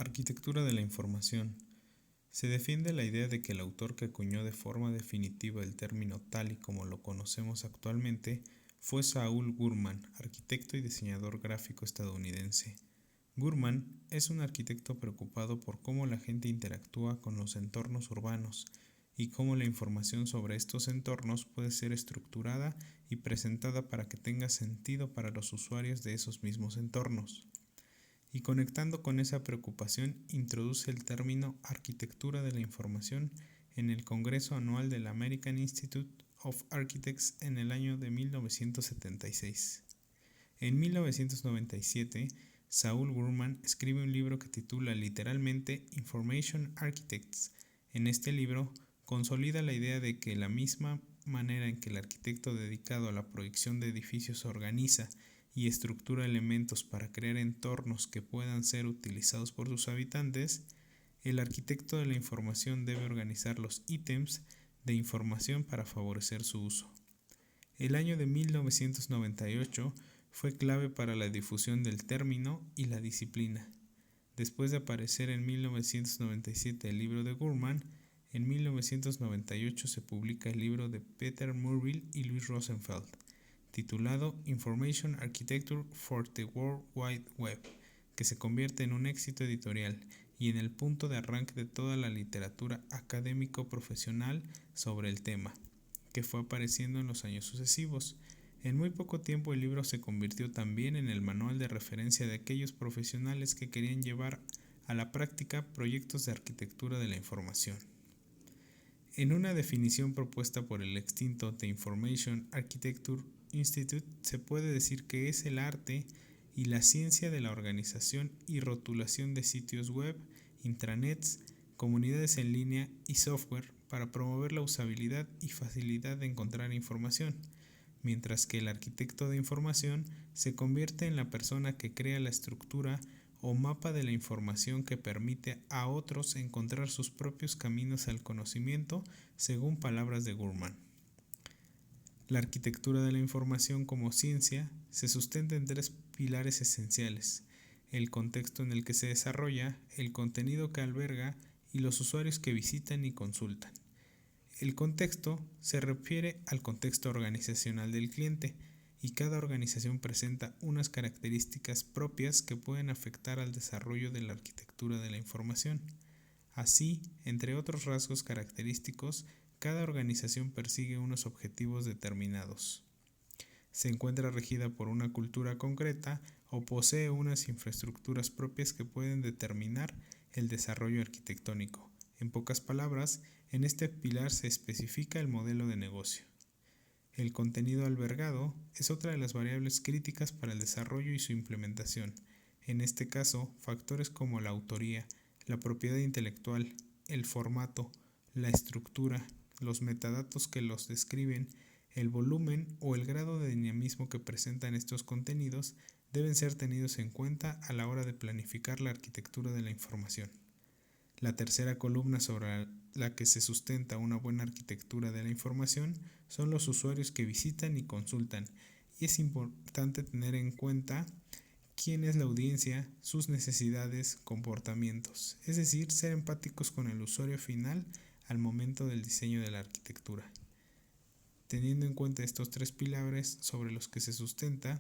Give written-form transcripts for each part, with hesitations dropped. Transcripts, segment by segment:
Arquitectura de la información. Se defiende la idea de que el autor que acuñó de forma definitiva el término tal y como lo conocemos actualmente fue Saul Gurman, arquitecto y diseñador gráfico estadounidense. Gurman es un arquitecto preocupado por cómo la gente interactúa con los entornos urbanos y cómo la información sobre estos entornos puede ser estructurada y presentada para que tenga sentido para los usuarios de esos mismos entornos. Y conectando con esa preocupación, introduce el término arquitectura de la información en el Congreso Anual del American Institute of Architects en el año de 1976. En 1997, Saul Gurman escribe un libro que titula literalmente Information Architects. En este libro, consolida la idea de que la misma manera en que el arquitecto dedicado a la proyección de edificios organiza y estructura elementos para crear entornos que puedan ser utilizados por sus habitantes, el arquitecto de la información debe organizar los ítems de información para favorecer su uso. El año de 1998 fue clave para la difusión del término y la disciplina. Después de aparecer en 1997 el libro de Gurman, en 1998 se publica el libro de Peter Murville y Louis Rosenfeld, titulado Information Architecture for the World Wide Web, que se convierte en un éxito editorial y en el punto de arranque de toda la literatura académico-profesional sobre el tema, que fue apareciendo en los años sucesivos. En muy poco tiempo el libro se convirtió también en el manual de referencia de aquellos profesionales que querían llevar a la práctica proyectos de arquitectura de la información. En una definición propuesta por el extinto The Information Architecture Institute, se puede decir que es el arte y la ciencia de la organización y rotulación de sitios web, intranets, comunidades en línea y software para promover la usabilidad y facilidad de encontrar información, mientras que el arquitecto de información se convierte en la persona que crea la estructura o mapa de la información que permite a otros encontrar sus propios caminos al conocimiento, según palabras de Gurman. La arquitectura de la información como ciencia se sustenta en tres pilares esenciales: el contexto en el que se desarrolla, el contenido que alberga y los usuarios que visitan y consultan. El contexto se refiere al contexto organizacional del cliente, y cada organización presenta unas características propias que pueden afectar al desarrollo de la arquitectura de la información. Así, entre otros rasgos característicos, cada organización persigue unos objetivos determinados. Se encuentra regida por una cultura concreta o posee unas infraestructuras propias que pueden determinar el desarrollo arquitectónico. En pocas palabras, en este pilar se especifica el modelo de negocio. El contenido albergado es otra de las variables críticas para el desarrollo y su implementación. En este caso, factores como la autoría, la propiedad intelectual, el formato, la estructura, los metadatos que los describen, el volumen o el grado de dinamismo que presentan estos contenidos deben ser tenidos en cuenta a la hora de planificar la arquitectura de la información. La tercera columna sobre la que se sustenta una buena arquitectura de la información son los usuarios que visitan y consultan, y es importante tener en cuenta quién es la audiencia, sus necesidades, comportamientos, es decir, ser empáticos con el usuario final al momento del diseño de la arquitectura. Teniendo en cuenta estos tres pilares sobre los que se sustenta,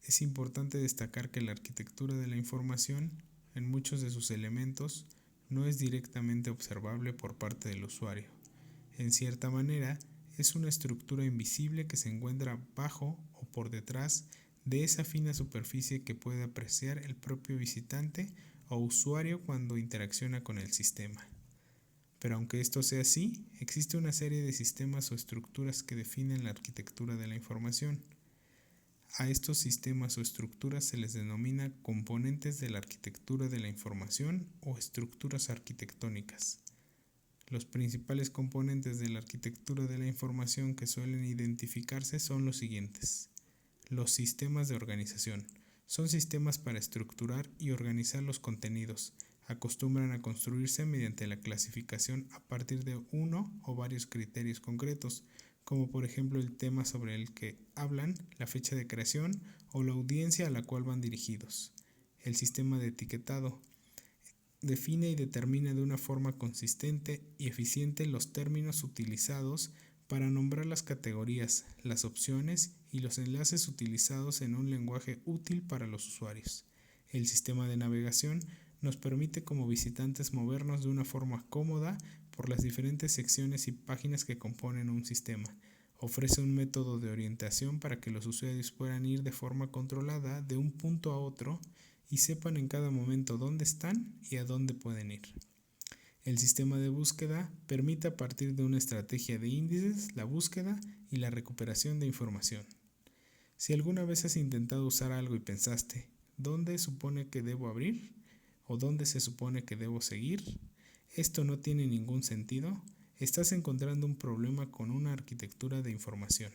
es importante destacar que la arquitectura de la información, en muchos de sus elementos, no es directamente observable por parte del usuario. En cierta manera, es una estructura invisible que se encuentra bajo o por detrás de esa fina superficie que puede apreciar el propio visitante o usuario cuando interacciona con el sistema. Pero aunque esto sea así, existe una serie de sistemas o estructuras que definen la arquitectura de la información. A estos sistemas o estructuras se les denomina componentes de la arquitectura de la información o estructuras arquitectónicas. Los principales componentes de la arquitectura de la información que suelen identificarse son los siguientes. Los sistemas de organización. Son sistemas para estructurar y organizar los contenidos. Acostumbran a construirse mediante la clasificación a partir de uno o varios criterios concretos, como por ejemplo el tema sobre el que hablan, la fecha de creación o la audiencia a la cual van dirigidos. El sistema de etiquetado define y determina de una forma consistente y eficiente los términos utilizados para nombrar las categorías, las opciones y los enlaces utilizados en un lenguaje útil para los usuarios. El sistema de navegación nos permite como visitantes movernos de una forma cómoda por las diferentes secciones y páginas que componen un sistema. Ofrece un método de orientación para que los usuarios puedan ir de forma controlada de un punto a otro y sepan en cada momento dónde están y a dónde pueden ir. El sistema de búsqueda permite a partir de una estrategia de índices la búsqueda y la recuperación de información. Si alguna vez has intentado usar algo y pensaste, ¿dónde supone que debo abrir? ¿O dónde se supone que debo seguir? Esto no tiene ningún sentido. Estás encontrando un problema con una arquitectura de información.